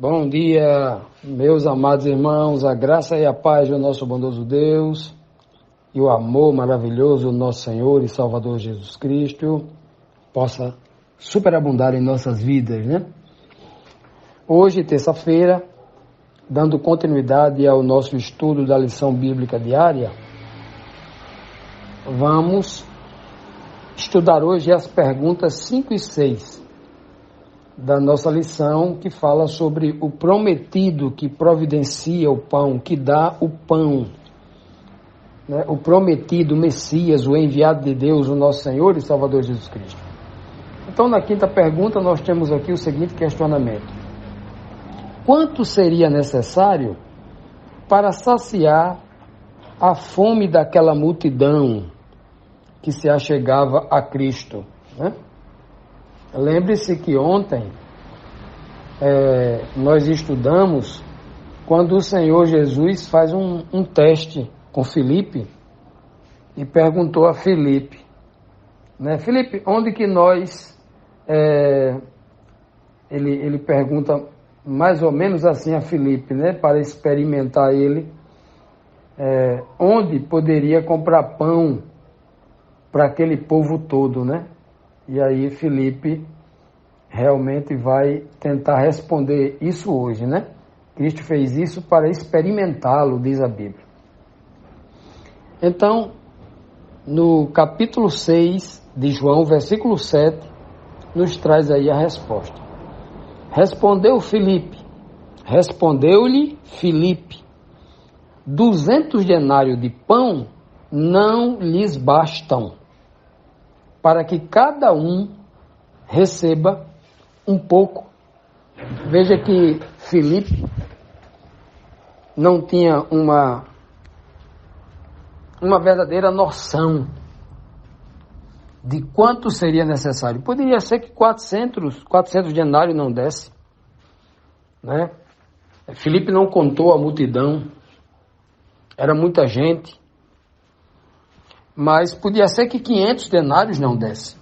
Bom dia, meus amados irmãos, a graça e a paz do nosso bondoso Deus e o amor maravilhoso do nosso Senhor e Salvador Jesus Cristo possa superabundar em nossas vidas, né? Hoje, terça-feira, dando continuidade ao nosso estudo da lição bíblica diária, vamos estudar hoje as perguntas 5 e 6 da nossa lição, que fala sobre o prometido que providencia o pão, que dá o pão, né? O prometido, o Messias, o enviado de Deus, o nosso Senhor e Salvador Jesus Cristo. Então, na quinta pergunta, nós temos aqui o seguinte questionamento: quanto seria necessário para saciar a fome daquela multidão que se achegava a Cristo, né? Lembre-se que ontem nós estudamos quando o Senhor Jesus faz um teste com Filipe e perguntou a Filipe, né? Filipe, onde que nós... Ele pergunta mais ou menos assim a Filipe, né? Para experimentar ele, onde poderia comprar pão para aquele povo todo, né? E aí Filipe realmente vai tentar responder isso hoje, né? Cristo fez isso para experimentá-lo, diz a Bíblia. Então, no capítulo 6 de João, versículo 7, nos traz aí a resposta. Respondeu-lhe Filipe, 200 denários de pão não lhes bastam, para que cada um receba um pouco. Veja que Filipe não tinha uma verdadeira noção de quanto seria necessário. Poderia ser que 400 denários não desse, né? Filipe não contou a multidão, era muita gente. Mas podia ser que 500 denários não desse.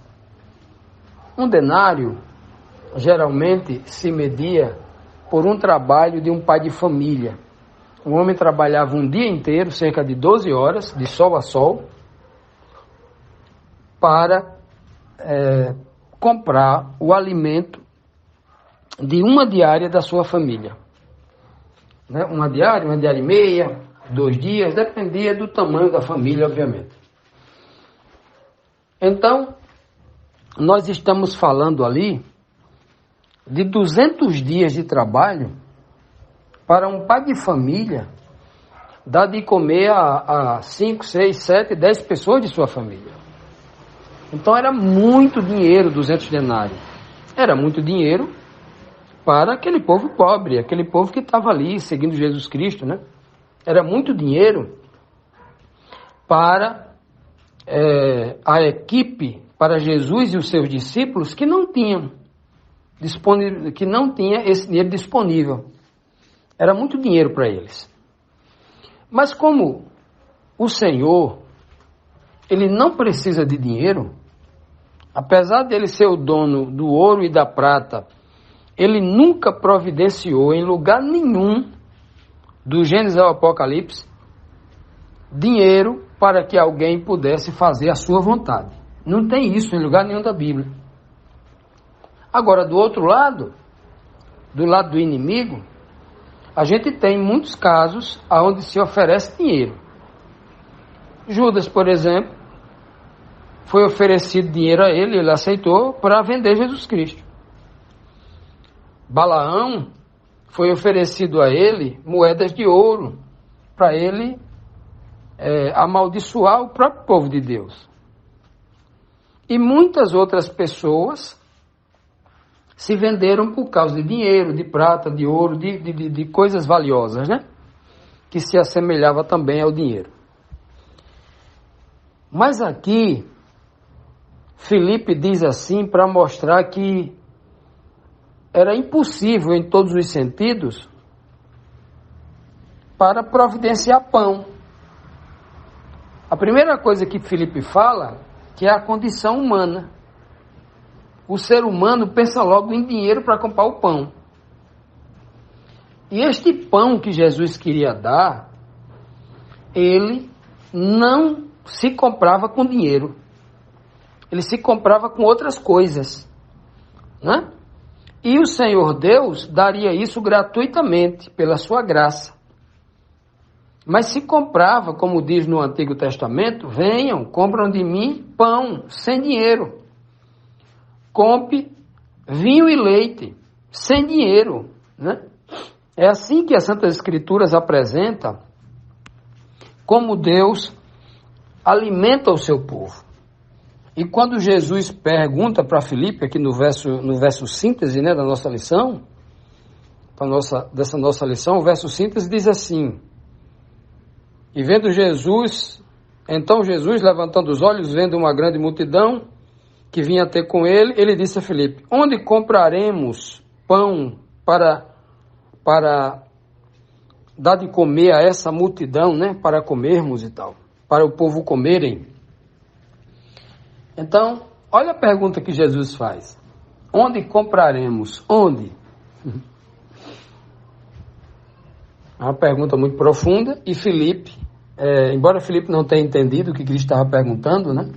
Um denário geralmente se media por um trabalho de um pai de família. O homem trabalhava um dia inteiro, cerca de 12 horas, de sol a sol, para comprar o alimento de uma diária da sua família, né? Uma diária e meia, 2 dias, dependia do tamanho da família, obviamente. Então, nós estamos falando ali de 200 dias de trabalho para um pai de família dar de comer a 5, 6, 7, 10 pessoas de sua família. Então era muito dinheiro, 200 denários. Era muito dinheiro para aquele povo pobre, aquele povo que estava ali seguindo Jesus Cristo, né? Era muito dinheiro para a equipe, para Jesus e os seus discípulos que não tinha esse dinheiro disponível. Era muito dinheiro para eles. Mas como o Senhor, ele não precisa de dinheiro, apesar dele ser o dono do ouro e da prata, ele nunca providenciou em lugar nenhum, do Gênesis ao Apocalipse, dinheiro para que alguém pudesse fazer a sua vontade. Não tem isso em lugar nenhum da Bíblia. Agora, do outro lado, do lado do inimigo, a gente tem muitos casos onde se oferece dinheiro. Judas, por exemplo, foi oferecido dinheiro a ele, ele aceitou para vender Jesus Cristo. Balaão, foi oferecido a ele moedas de ouro para ele amaldiçoar o próprio povo de Deus. E muitas outras pessoas se venderam por causa de dinheiro, de prata, de ouro, de coisas valiosas, né? Que se assemelhava também ao dinheiro. Mas aqui, Filipe diz assim para mostrar que era impossível em todos os sentidos para providenciar pão. A primeira coisa que Filipe fala, que é a condição humana. O ser humano pensa logo em dinheiro para comprar o pão. E este pão que Jesus queria dar, ele não se comprava com dinheiro. Ele se comprava com outras coisas, né? E o Senhor Deus daria isso gratuitamente, pela sua graça. Mas se comprava, como diz no Antigo Testamento, venham, compram de mim pão, sem dinheiro. Compre vinho e leite, sem dinheiro, né? É assim que as Santas Escrituras apresentam como Deus alimenta o seu povo. E quando Jesus pergunta para Filipe, aqui no verso síntese, né, da nossa lição, dessa nossa lição, o verso síntese diz assim: e vendo Jesus, então Jesus, levantando os olhos, vendo uma grande multidão que vinha ter com ele, ele disse a Filipe: onde compraremos pão para dar de comer a essa multidão, né, para comermos e tal, para o povo comerem? Então, olha a pergunta que Jesus faz: onde compraremos? Onde? É uma pergunta muito profunda, e Filipe, embora Filipe não tenha entendido o que Cristo estava perguntando, né?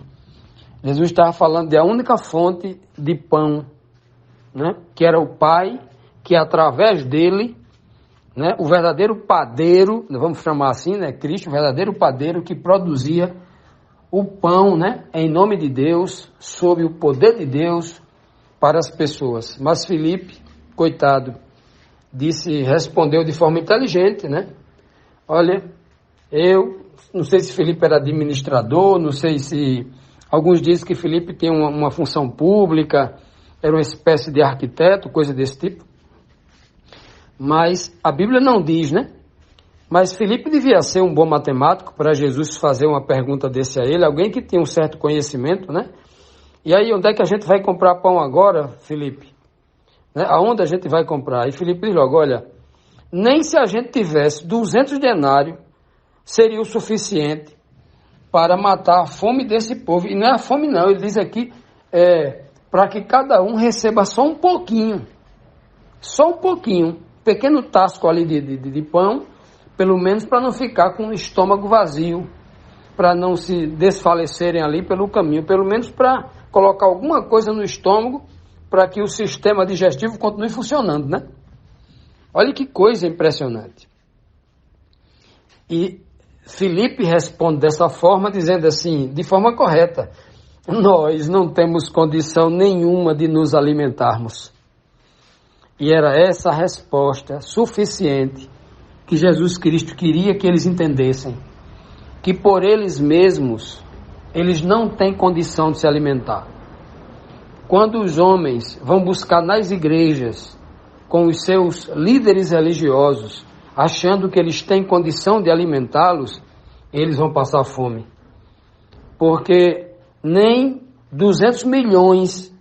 Jesus estava falando de a única fonte de pão, né? Que era o Pai, que através dele, né, o verdadeiro padeiro, vamos chamar assim, né, Cristo, o verdadeiro padeiro que produzia o pão, né, em nome de Deus, sob o poder de Deus, para as pessoas. Mas Filipe, coitado, respondeu de forma inteligente, né? Olha, eu não sei se Filipe era administrador, não sei se... Alguns dizem que Filipe tem uma função pública, era uma espécie de arquiteto, coisa desse tipo. Mas a Bíblia não diz, né? Mas Filipe devia ser um bom matemático para Jesus fazer uma pergunta desse a ele, alguém que tinha um certo conhecimento, né? E aí, onde é que a gente vai comprar pão agora, Filipe? Né? Aonde a gente vai comprar? E Filipe diz logo: olha, nem se a gente tivesse 200 denários, seria o suficiente para matar a fome desse povo. E não é a fome não, ele diz aqui, para que cada um receba só um pouquinho, pequeno tasco ali de pão, pelo menos para não ficar com o estômago vazio, para não se desfalecerem ali pelo caminho, pelo menos para colocar alguma coisa no estômago, para que o sistema digestivo continue funcionando, né? Olha que coisa impressionante. E Filipe responde dessa forma, dizendo assim, de forma correta: nós não temos condição nenhuma de nos alimentarmos. E era essa a resposta suficiente que Jesus Cristo queria que eles entendessem, que por eles mesmos, eles não têm condição de se alimentar. Quando os homens vão buscar nas igrejas, com os seus líderes religiosos, achando que eles têm condição de alimentá-los, eles vão passar fome. Porque nem 200 milhões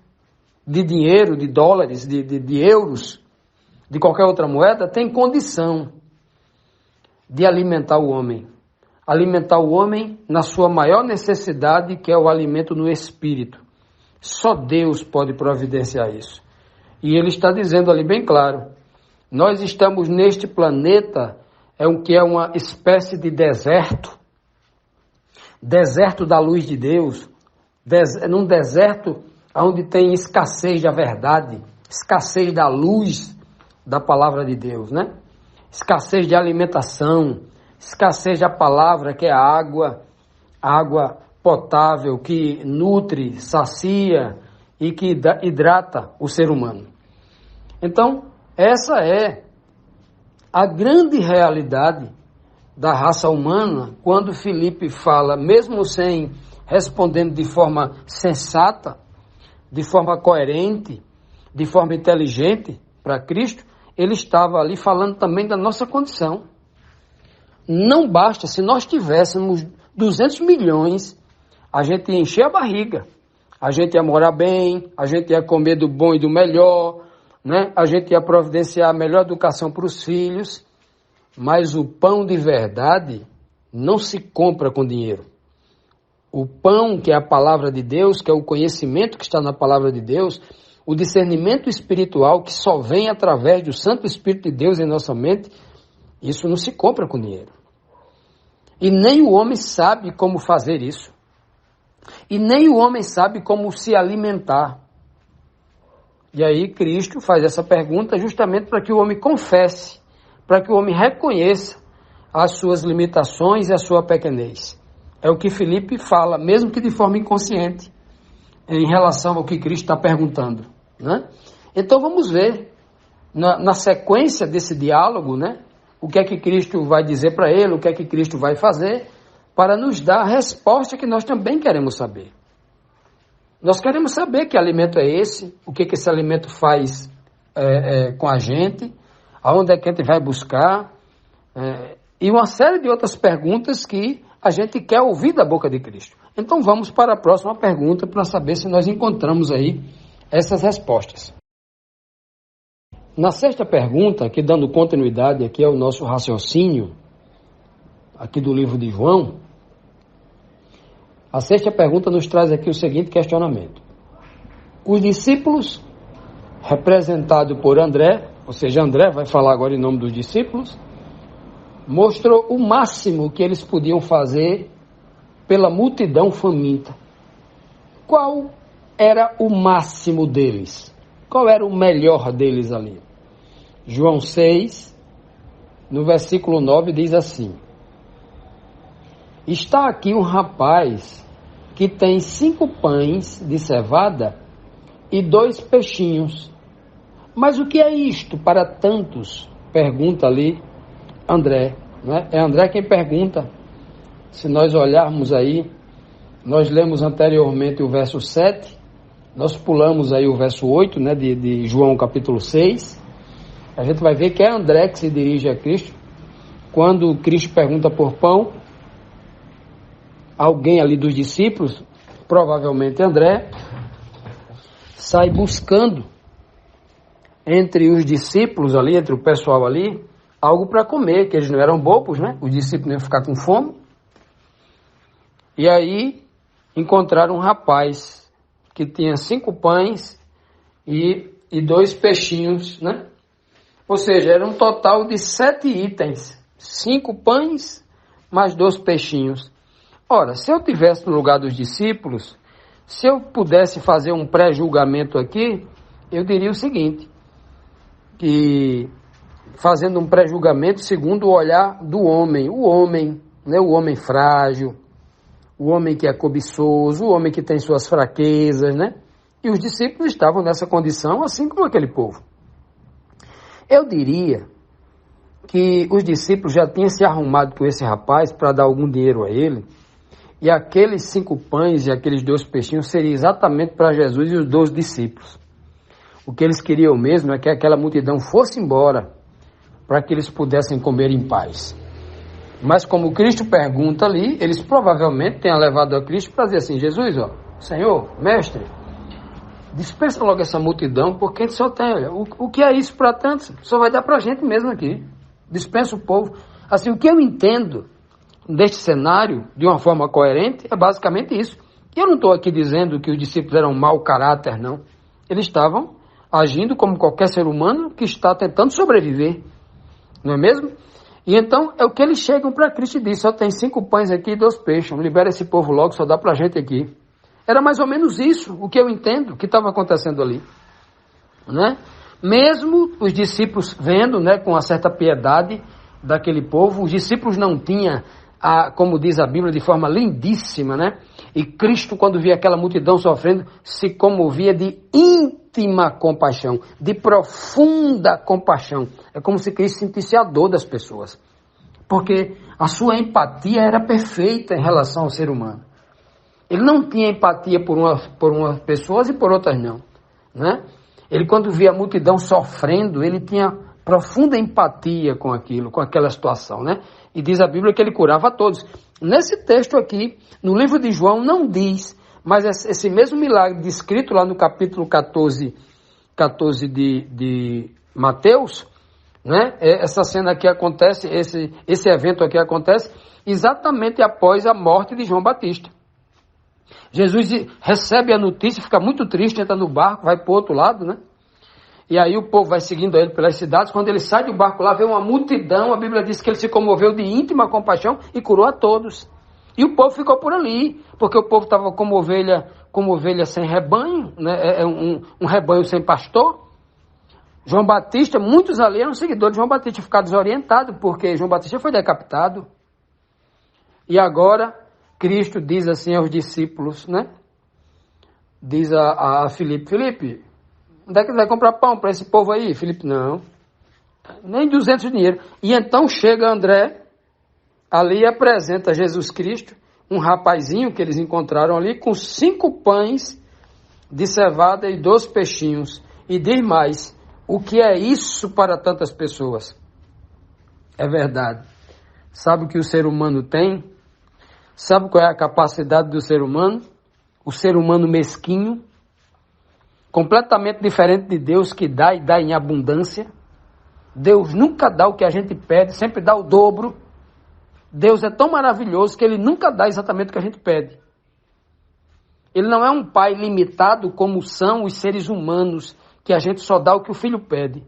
de dinheiro, de dólares, de euros, de qualquer outra moeda, tem condição de alimentar o homem. Alimentar o homem na sua maior necessidade, que é o alimento no espírito. Só Deus pode providenciar isso. E ele está dizendo ali bem claro: nós estamos neste planeta, que é uma espécie de deserto da luz de Deus, num deserto onde tem escassez da verdade, escassez da luz da palavra de Deus, né? Escassez de alimentação, escassez da palavra, que é a água potável, que nutre, sacia e que hidrata o ser humano. Então, essa é a grande realidade da raça humana, quando Filipe fala, mesmo sem respondendo de forma sensata, de forma coerente, de forma inteligente para Cristo, ele estava ali falando também da nossa condição. Não basta, se nós tivéssemos 200 milhões, a gente ia encher a barriga, a gente ia morar bem, a gente ia comer do bom e do melhor, né? A gente ia providenciar a melhor educação para os filhos, mas o pão de verdade não se compra com dinheiro. O pão, que é a palavra de Deus, que é o conhecimento que está na palavra de Deus, o discernimento espiritual que só vem através do Santo Espírito de Deus em nossa mente, isso não se compra com dinheiro. E nem o homem sabe como fazer isso. E nem o homem sabe como se alimentar. E aí Cristo faz essa pergunta justamente para que o homem confesse, para que o homem reconheça as suas limitações e a sua pequenez. É o que Filipe fala, mesmo que de forma inconsciente, em relação ao que Cristo está perguntando, né? Então vamos ver, na sequência desse diálogo, né, o que é que Cristo vai dizer para ele, o que é que Cristo vai fazer, para nos dar a resposta que nós também queremos saber. Nós queremos saber que alimento é esse, o que esse alimento faz com a gente, aonde é que a gente vai buscar, e uma série de outras perguntas que a gente quer ouvir da boca de Cristo. Então vamos para a próxima pergunta para saber se nós encontramos aí essas respostas. Na sexta pergunta, aqui dando continuidade aqui ao nosso raciocínio, aqui do livro de João, a sexta pergunta nos traz aqui o seguinte questionamento. Os discípulos, representados por André, ou seja, André vai falar agora em nome dos discípulos, mostrou o máximo que eles podiam fazer pela multidão faminta. Qual era o máximo deles? Qual era o melhor deles ali? João 6, no versículo 9, diz assim: está aqui um rapaz que tem 5 pães de cevada e 2 peixinhos. Mas o que é isto para tantos? Pergunta ali André, né? É André quem pergunta. Se nós olharmos aí, nós lemos anteriormente o verso 7, nós pulamos aí o verso 8, né, de João capítulo 6, a gente vai ver que é André que se dirige a Cristo. Quando Cristo pergunta por pão, alguém ali dos discípulos, provavelmente André, sai buscando entre os discípulos ali, entre o pessoal ali, algo para comer, que eles não eram bobos, né? Os discípulos não iam ficar com fome. E aí encontraram um rapaz que tinha 5 pães e 2 peixinhos, né? Ou seja, era um total de 7 itens. 5 pães mais 2 peixinhos. Ora, se eu tivesse no lugar dos discípulos, se eu pudesse fazer um pré-julgamento aqui, eu diria o seguinte, que fazendo um pré-julgamento segundo o olhar do homem, né, o homem frágil, o homem que é cobiçoso, o homem que tem suas fraquezas, né? E os discípulos estavam nessa condição, assim como aquele povo. Eu diria que os discípulos já tinham se arrumado com esse rapaz para dar algum dinheiro a ele, e aqueles 5 pães e aqueles 2 peixinhos seriam exatamente para Jesus e os 12 discípulos. O que eles queriam mesmo é que aquela multidão fosse embora, para que eles pudessem comer em paz. Mas como Cristo pergunta ali, eles provavelmente tenham levado a Cristo para dizer assim: Jesus, ó, Senhor, mestre, dispensa logo essa multidão, porque a gente só tem, o que é isso para tantos? Só vai dar para a gente mesmo aqui. Dispensa o povo. Assim, o que eu entendo deste cenário, de uma forma coerente, é basicamente isso. E eu não estou aqui dizendo que os discípulos eram mau caráter, não. Eles estavam agindo como qualquer ser humano que está tentando sobreviver. Não é mesmo? E então é o que eles chegam para Cristo e dizem: só tem 5 pães aqui e 2 peixes, libera esse povo logo, só dá para a gente aqui. Era mais ou menos isso, o que eu entendo, que estava acontecendo ali, né? Mesmo os discípulos vendo, né, com uma certa piedade daquele povo, os discípulos não tinham, como diz a Bíblia, de forma lindíssima, né? E Cristo, quando via aquela multidão sofrendo, se comovia de íntima compaixão, de profunda compaixão. É como se Cristo sentisse a dor das pessoas, porque a sua empatia era perfeita em relação ao ser humano. Ele não tinha empatia por umas pessoas e por outras não, né? Ele, quando via a multidão sofrendo, ele tinha profunda empatia com aquilo, com aquela situação, né? E diz a Bíblia que ele curava a todos. Nesse texto aqui, no livro de João, não diz, mas esse mesmo milagre descrito lá no capítulo 14 de Mateus, né? Essa cena aqui acontece, esse evento aqui acontece exatamente após a morte de João Batista. Jesus recebe a notícia, fica muito triste, entra no barco, vai para o outro lado, né? E aí o povo vai seguindo ele pelas cidades. Quando ele sai do barco lá, vê uma multidão. A Bíblia diz que ele se comoveu de íntima compaixão e curou a todos. E o povo ficou por ali, porque o povo estava como ovelha sem rebanho, né? Um rebanho sem pastor. João Batista, muitos ali eram seguidores de João Batista, ficaram desorientados, porque João Batista foi decapitado. E agora, Cristo diz assim aos discípulos, né? Diz a Filipe, onde é que ele vai comprar pão para esse povo aí? Filipe, não, nem 200 de dinheiro. E então chega André, ali apresenta Jesus Cristo, um rapazinho que eles encontraram ali, com 5 pães de cevada e 2 peixinhos. E diz mais, o que é isso para tantas pessoas? É verdade. Sabe o que o ser humano tem? Sabe qual é a capacidade do ser humano? O ser humano mesquinho, completamente diferente de Deus, que dá e dá em abundância. Deus nunca dá o que a gente pede, sempre dá o dobro. Deus é tão maravilhoso que Ele nunca dá exatamente o que a gente pede. Ele não é um pai limitado como são os seres humanos, que a gente só dá o que o filho pede.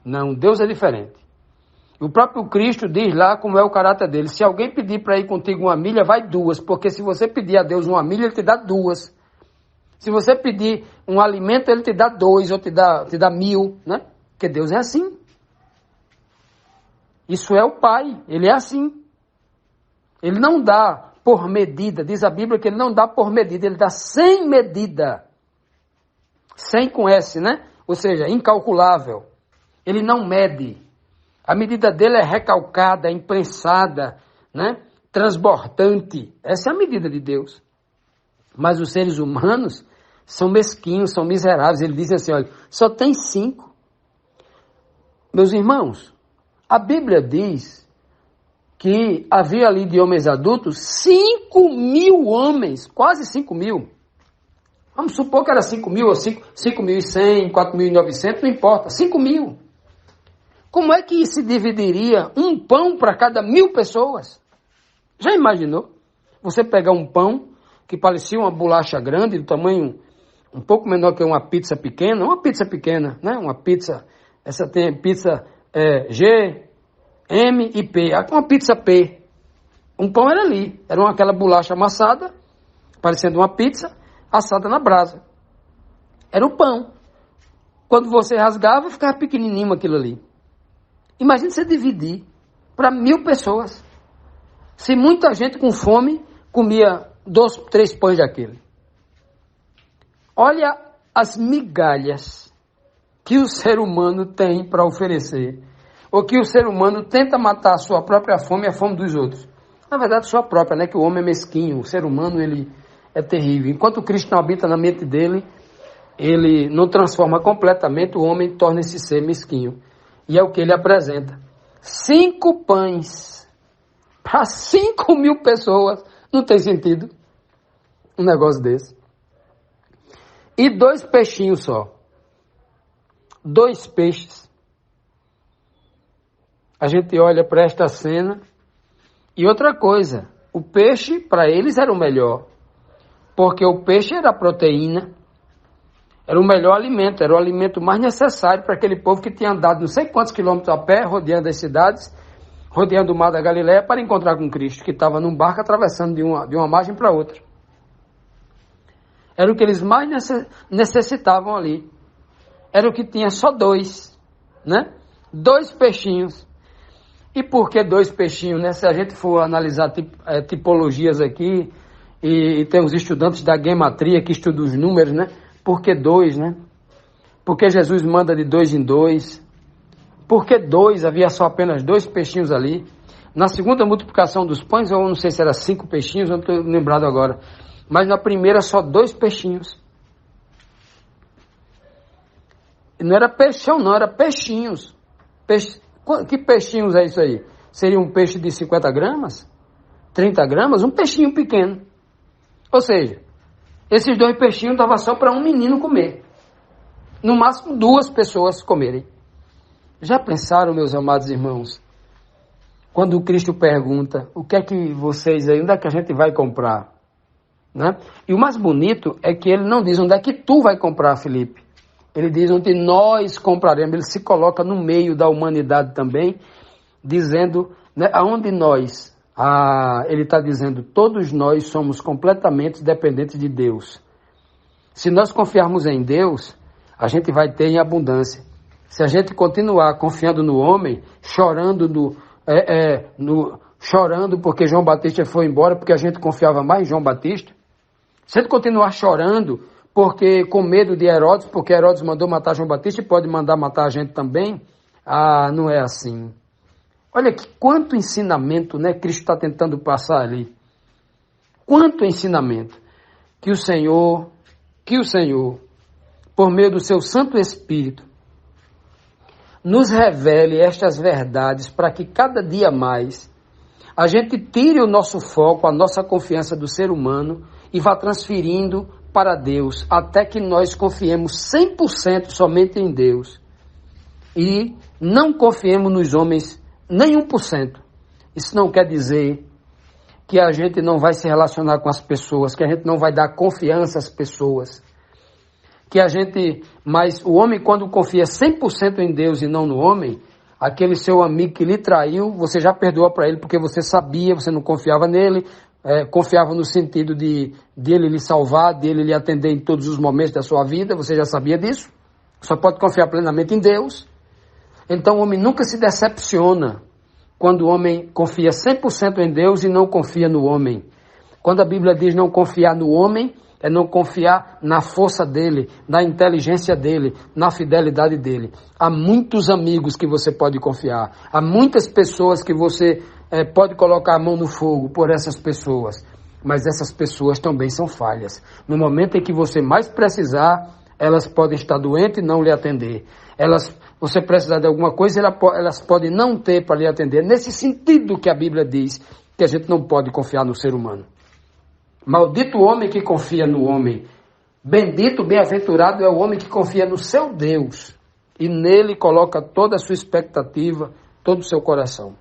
Não, Deus é diferente. O próprio Cristo diz lá como é o caráter dele. Se alguém pedir para ir contigo 1 milha, vai 2, porque se você pedir a Deus 1 milha, Ele te dá 2. Se você pedir um alimento, Ele te dá 2, ou te dá 1.000, né? Porque Deus é assim. Isso é o Pai, Ele é assim. Ele não dá por medida, diz a Bíblia que Ele não dá por medida, Ele dá sem medida. Sem com S, né? Ou seja, incalculável. Ele não mede. A medida dele é recalcada, imprensada, né? Transbordante. Essa é a medida de Deus. Mas os seres humanos são mesquinhos, são miseráveis. Ele diz assim, olha, só tem 5. Meus irmãos, a Bíblia diz que havia ali de homens adultos 5.000 homens, quase 5.000. Vamos supor que era 5.000 ou 5.100, 4.900, não importa, 5.000. Como é que se dividiria um pão para cada 1.000 pessoas? Já imaginou? Você pegar um pão que parecia uma bolacha grande, do tamanho um pouco menor que uma pizza pequena, né? Uma pizza, essa tem pizza G, M e P, uma pizza P. Um pão era ali, era aquela bolacha amassada, parecendo uma pizza, assada na brasa. Era o pão. Quando você rasgava, ficava pequenininho aquilo ali. Imagina você dividir para 1.000 pessoas. Se muita gente com fome comia 2, 3 pães daquele. Olha as migalhas que o ser humano tem para oferecer. Ou que o ser humano tenta matar a sua própria fome e a fome dos outros. Na verdade, sua própria, né? Que o homem é mesquinho. O ser humano, ele é terrível. Enquanto Cristo não habita na mente dele, ele não transforma completamente, o homem torna esse ser mesquinho. E é o que ele apresenta. 5 pães para 5.000 pessoas. Não tem sentido um negócio desse. E 2 peixinhos só. 2 peixes. A gente olha para esta cena. E outra coisa. O peixe, para eles, era o melhor. Porque o peixe era a proteína. Era o melhor alimento, era o alimento mais necessário para aquele povo que tinha andado não sei quantos quilômetros a pé, rodeando as cidades, rodeando o mar da Galileia, para encontrar com Cristo, que estava num barco atravessando de uma margem para outra. Era o que eles mais necessitavam ali. Era o que tinha só 2, né? 2 peixinhos. E por que 2 peixinhos, né? Se a gente for analisar tipologias aqui, e tem os estudantes da gematria que estudam os números, né? Por que 2, né? Porque Jesus manda de 2 em 2. Por que 2? Havia só apenas 2 peixinhos ali. Na segunda multiplicação dos pães, eu não sei se era 5 peixinhos, eu não estou lembrado agora. Mas na primeira só 2 peixinhos. E não era peixão, não, era peixinhos. Que peixinhos é isso aí? Seria um peixe de 50 gramas? 30 gramas? Um peixinho pequeno. Ou seja, esses 2 peixinhos davam só para um menino comer. No máximo 2 pessoas comerem. Já pensaram, meus amados irmãos? Quando o Cristo pergunta, o que é que vocês aí, onde é que a gente vai comprar? né? E o mais bonito é que ele não diz onde é que tu vai comprar, Felipe. Ele diz onde nós compraremos. Ele se coloca no meio da humanidade também, dizendo, né, aonde nós. Ele está dizendo, todos nós somos completamente dependentes de Deus. Se nós confiarmos em Deus, a gente vai ter em abundância. Se a gente continuar confiando no homem, chorando chorando porque João Batista foi embora, porque a gente confiava mais em João Batista, se a gente continuar chorando porque com medo de Herodes, porque Herodes mandou matar João Batista e pode mandar matar a gente também, não é assim. Olha que quanto ensinamento, né, Cristo está tentando passar ali. Quanto ensinamento que o Senhor, por meio do seu Santo Espírito, nos revele estas verdades para que cada dia mais a gente tire o nosso foco, a nossa confiança do ser humano e vá transferindo para Deus, até que nós confiemos 100% somente em Deus e não confiemos nos homens nem 1%. Isso não quer dizer que a gente não vai se relacionar com as pessoas, que a gente não vai dar confiança às pessoas, mas o homem, quando confia 100% em Deus e não no homem, aquele seu amigo que lhe traiu, você já perdoou para ele porque você sabia, você não confiava nele, confiava no sentido de ele lhe salvar, de ele lhe atender em todos os momentos da sua vida, você já sabia disso, só pode confiar plenamente em Deus. Então o homem nunca se decepciona quando o homem confia 100% em Deus e não confia no homem. Quando a Bíblia diz não confiar no homem, é não confiar na força dele, na inteligência dele, na fidelidade dele. Há muitos amigos que você pode confiar. Há muitas pessoas que você pode colocar a mão no fogo por essas pessoas. Mas essas pessoas também são falhas. No momento em que você mais precisar, elas podem estar doentes e não lhe atender. Você precisar de alguma coisa, elas podem não ter para lhe atender. Nesse sentido que a Bíblia diz que a gente não pode confiar no ser humano. Maldito o homem que confia no homem. Bendito, bem-aventurado é o homem que confia no seu Deus e nele coloca toda a sua expectativa, todo o seu coração.